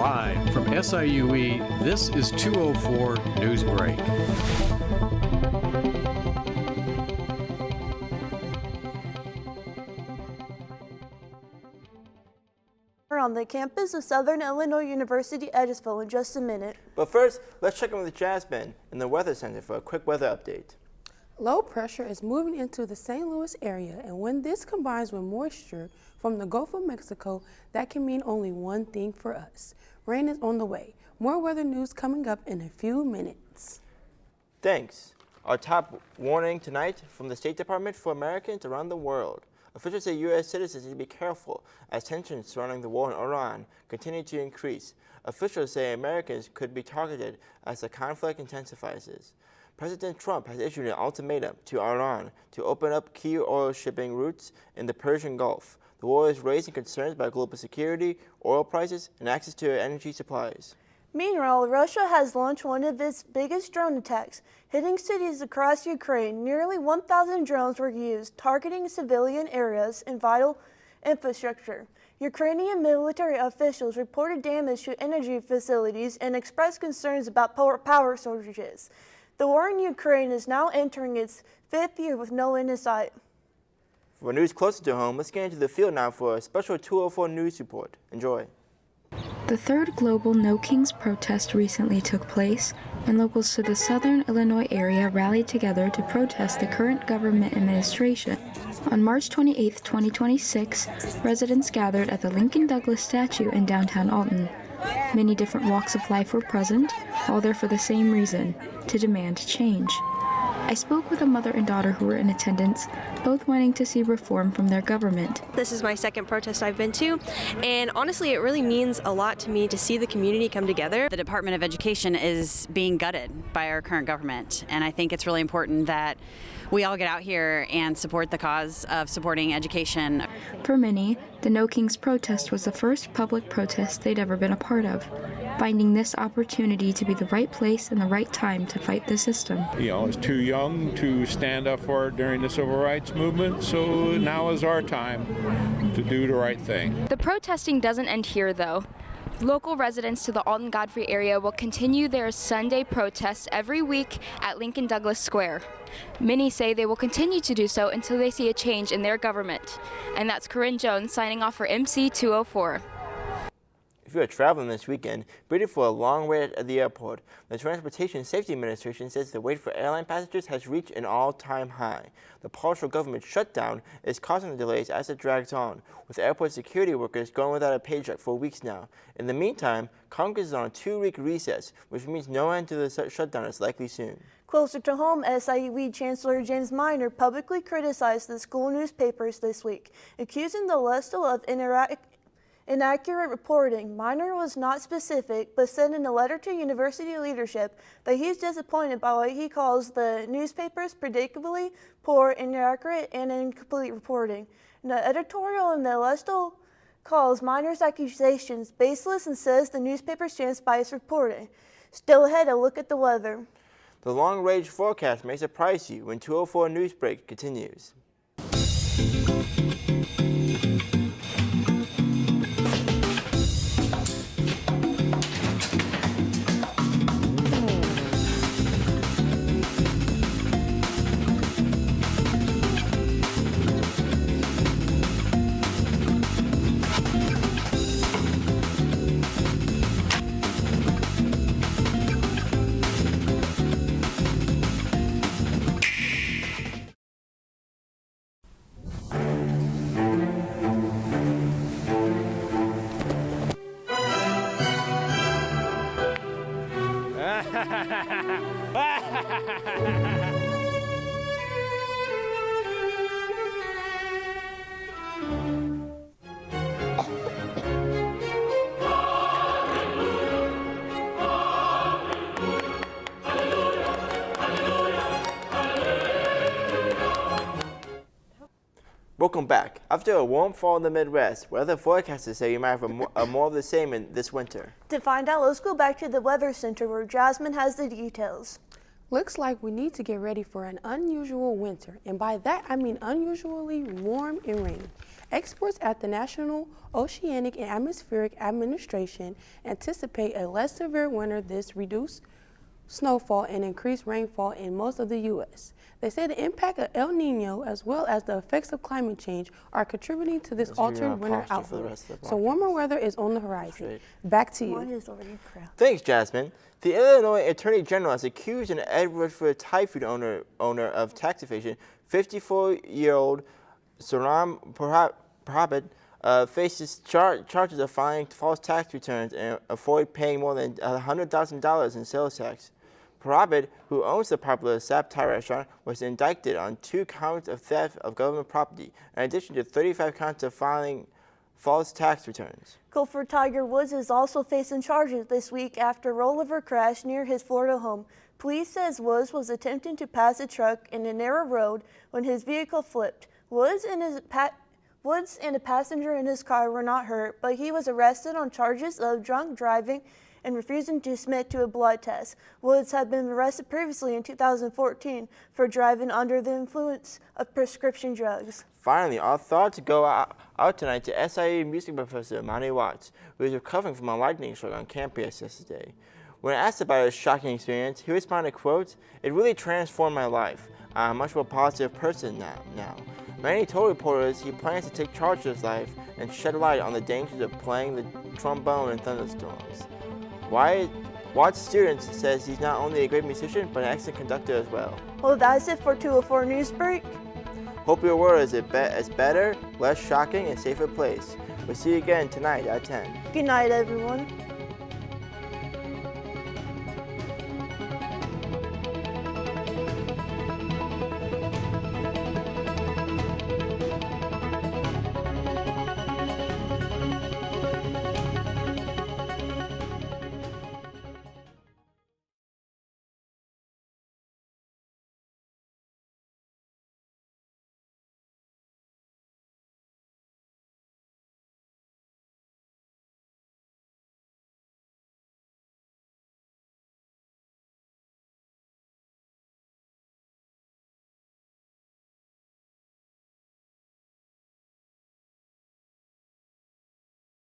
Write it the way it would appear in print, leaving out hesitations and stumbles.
Live from SIUE, this is 204 News Break. We're on the campus of Southern Illinois University, Edgefield in just a minute. But first, let's check in with Jasmine in the Weather Center for a quick weather update. Low pressure is moving into the St. Louis area, and when this combines with moisture from the Gulf of Mexico, that can mean only one thing for us. Rain is on the way. More weather news coming up in a few minutes. Thanks. Our top warning tonight from the State Department for Americans around the world. Officials say U.S. citizens need to be careful as tensions surrounding the war in Iran continue to increase. Officials say Americans could be targeted as the conflict intensifies. President Trump has issued an ultimatum to Iran to open up key oil shipping routes in the Persian Gulf. The war is raising concerns about global security, oil prices, and access to energy supplies. Meanwhile, Russia has launched one of its biggest drone attacks, hitting cities across Ukraine. Nearly 1,000 drones were used, targeting civilian areas and vital infrastructure. Ukrainian military officials reported damage to energy facilities and expressed concerns about power shortages. The war in Ukraine is now entering its 5th year with no end in sight. For news closer to home, let's get into the field now for a special 204 news report. Enjoy. The third global No Kings protest recently took place, and locals to the southern Illinois area rallied together to protest the current government administration. On March 28, 2026, residents gathered at the Lincoln Douglas statue in downtown Alton. Many different walks of life were present, all there for the same reason, to demand change. I spoke with a mother and daughter who were in attendance, both wanting to see reform from their government. This is my second protest I've been to, and honestly, it really means a lot to me to see the community come together. The Department of Education is being gutted by our current government, and I think it's really important that we all get out here and support the cause of supporting education. For many, the No Kings protest was the first public protest they'd ever been a part of, finding this opportunity to be the right place and the right time to fight the system. You know, I was too young to stand up for it during the civil rights movement, so now is our time to do the right thing. The protesting doesn't end here, though. Local residents to the Alton-Godfrey area will continue their Sunday protests every week at Lincoln Douglas Square. Many say they will continue to do so until they see a change in their government. And that's Corinne Jones signing off for MC 204. If you are traveling this weekend, be ready for a long wait at the airport. The Transportation Safety Administration says the wait for airline passengers has reached an all-time high. The partial government shutdown is causing the delays as it drags on, with airport security workers going without a paycheck for weeks now. In the meantime, Congress is on a 2-week recess, which means no end to the shutdown is likely soon. Closer to home, SIUE Chancellor James Minor publicly criticized the school newspapers this week, accusing the Lesto of inaccurate reporting. Minor was not specific, but said in a letter to university leadership that he's disappointed by what he calls the newspaper's predictably poor, inaccurate, and incomplete reporting. The editorial in the Lesto calls Minor's accusations baseless and says the newspaper stands by its reporting. Still ahead, a look at the weather. The long-range forecast may surprise you when 204 Newsbreak continues. Welcome back. After a warm fall in the Midwest, weather forecasters say you might have more of the same in this winter. To find out, let's go back to the Weather Center where Jasmine has the details. Looks like we need to get ready for an unusual winter, and by that I mean unusually warm and rainy. Experts at the National Oceanic and Atmospheric Administration anticipate a less severe winter, this reduced snowfall and increased rainfall in most of the U.S. They say the impact of El Nino as well as the effects of climate change are contributing to this altered winter outlook. So warmer weather is on the horizon. Back to you. Thanks, Jasmine. The Illinois Attorney General has accused an Edwardford typhoon owner of tax evasion. 54-year-old Saram Parabit faces charges of filing false tax returns and avoid paying more than $100,000 in sales tax. Parabit, who owns the popular Sap Thai restaurant, was indicted on 2 counts of theft of government property, in addition to 35 counts of filing false tax returns. Cohort Tiger Woods is also facing charges this week after a rollover crash near his Florida home. Police says Woods was attempting to pass a truck in a narrow road when his vehicle flipped. Woods and a passenger in his car were not hurt, but he was arrested on charges of drunk driving and refusing to submit to a blood test. Woods had been arrested previously in 2014 for driving under the influence of prescription drugs. Finally, our thoughts go out tonight to SIU music professor Manny Watts, who is recovering from a lightning strike on campus yesterday. When asked about his shocking experience, he responded, quote, "It really transformed my life. I'm a much more positive person now." Manny told reporters he plans to take charge of his life and shed light on the dangers of playing the trombone in thunderstorms. Watts' student says he's not only a great musician, but an excellent conductor as well. Well, that's it for 204 News Break. Hope your world is a better, less shocking, and safer place. We'll see you again tonight at 10. Good night, everyone.